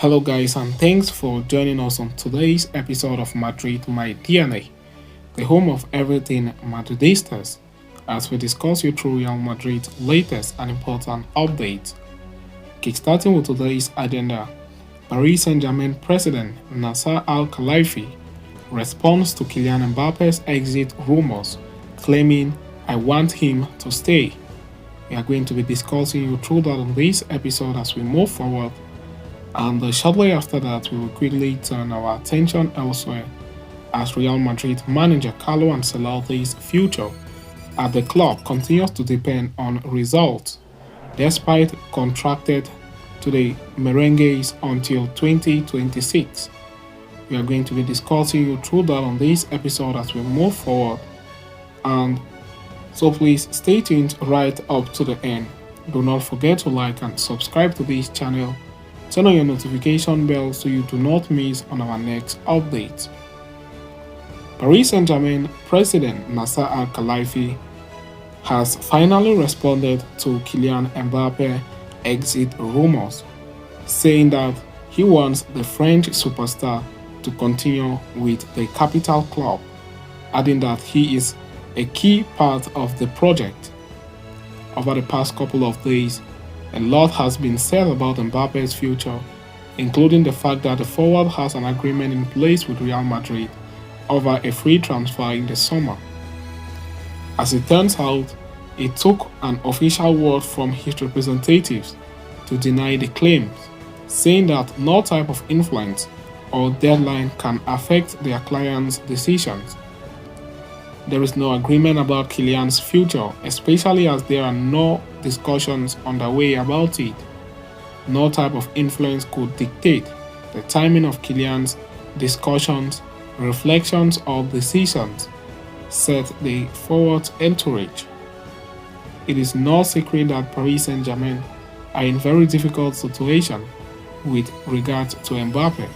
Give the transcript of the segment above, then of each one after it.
Hello, guys, and thanks for joining us on today's episode of Madrid My DNA, the home of everything Madridistas, as we discuss you through Real Madrid's latest and important updates. Kickstarting with today's agenda, Paris Saint-Germain president Nasser Al-Khelaifi responds to Kylian Mbappe's exit rumors, claiming, "I want him to stay." We are going to be discussing you through that in this episode as we move forward. And shortly after that, we will quickly turn our attention elsewhere as Real Madrid manager Carlo Ancelotti's future at the club continues to depend on results, despite contracted to the Merengues until 2026. We are going to be discussing you through that on this episode as we move forward. And so please stay tuned right up to the end. Do not forget to like and subscribe to this channel. Turn on your notification bell so you do not miss on our next update. Paris Saint-Germain president Nasser Al-Khelaifi has finally responded to Kylian Mbappe exit rumors, saying that he wants the French superstar to continue with the capital club, adding that he is a key part of the project. Over the past couple of days, a lot has been said about Mbappe's future, including the fact that the forward has an agreement in place with Real Madrid over a free transfer in the summer. As it turns out, it took an official word from his representatives to deny the claims, saying that no type of influence or deadline can affect their client's decisions. There is no agreement about Kylian's future, especially as there are no discussions underway about it. No type of influence could dictate the timing of Kylian's discussions, reflections, or decisions, said the forward entourage. It is no secret that Paris Saint-Germain are in very difficult situation with regard to Mbappe.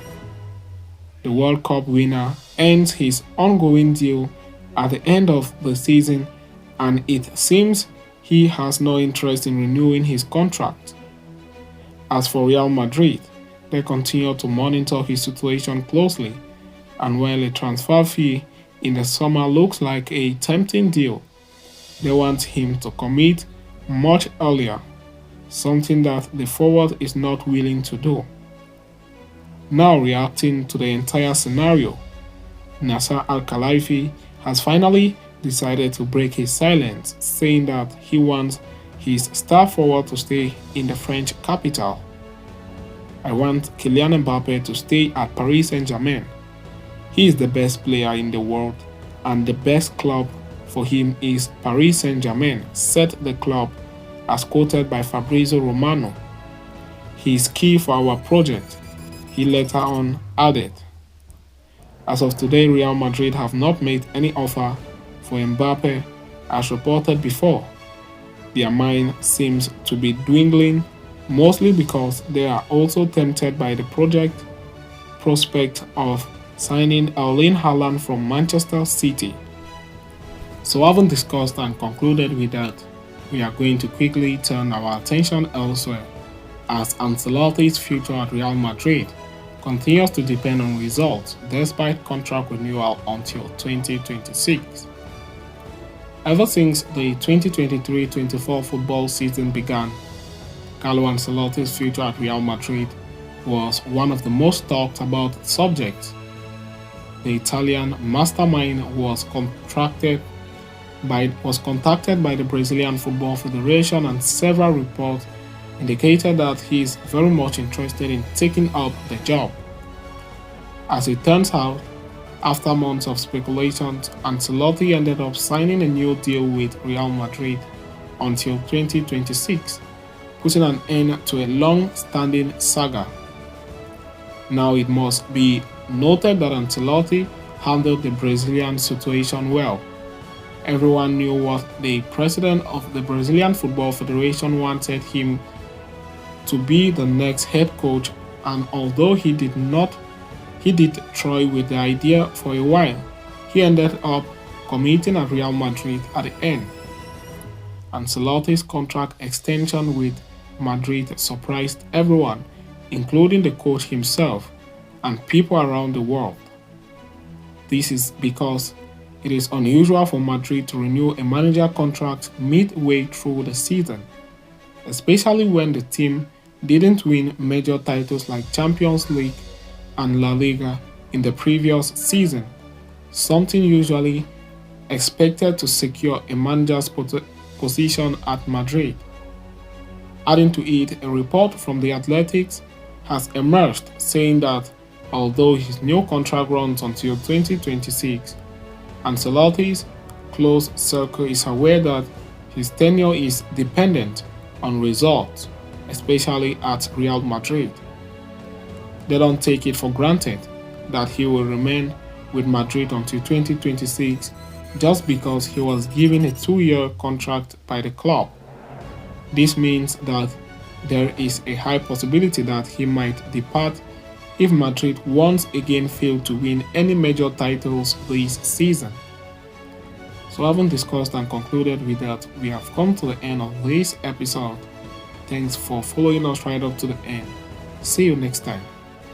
The World Cup winner ends his ongoing deal at the end of the season, and it seems he has no interest in renewing his contract. As for Real Madrid, they continue to monitor his situation closely, and while a transfer fee in the summer looks like a tempting deal, they want him to commit much earlier, something that the forward is not willing to do. Now reacting to the entire scenario, Nasser Al-Khelaifi has finally decided to break his silence, saying that he wants his star forward to stay in the French capital. "I want Kylian Mbappe to stay at Paris Saint-Germain. He is the best player in the world, and the best club for him is Paris Saint-Germain," said the club, as quoted by Fabrizio Romano. "He is key for our project," he later on added. As of today, Real Madrid have not made any offer for Mbappe as reported before. Their mind seems to be dwindling, mostly because they are also tempted by the project prospect of signing Erling Haaland from Manchester City. So having discussed and concluded with that, we are going to quickly turn our attention elsewhere as Ancelotti's future at Real Madrid continues to depend on results despite contract renewal until 2026. Ever since the 2023-24 football season began, Carlo Ancelotti's future at Real Madrid was one of the most talked about subjects. The Italian mastermind was contacted by the Brazilian Football Federation, and several reports indicated that he is very much interested in taking up the job. As it turns out, after months of speculations, Ancelotti ended up signing a new deal with Real Madrid until 2026, putting an end to a long-standing saga. Now it must be noted that Ancelotti handled the Brazilian situation well. Everyone knew what the president of the Brazilian Football Federation wanted him to be the next head coach, and although he did toy with the idea for a while, he ended up committing at Real Madrid at the end. Ancelotti's contract extension with Madrid surprised everyone, including the coach himself and people around the world. This is because it is unusual for Madrid to renew a manager contract midway through the season, especially when the team didn't win major titles like Champions League and La Liga in the previous season, something usually expected to secure a manager's position at Madrid. Adding to it, a report from the Athletics has emerged saying that although his new contract runs until 2026, Ancelotti's close circle is aware that his tenure is dependent on results, especially at Real Madrid. They don't take it for granted that he will remain with Madrid until 2026 just because he was given a 2-year contract by the club. This means that there is a high possibility that he might depart if Madrid once again fail to win any major titles this season. So having discussed and concluded with that, we have come to the end of this episode. Thanks for following us right up to the end. See you next time.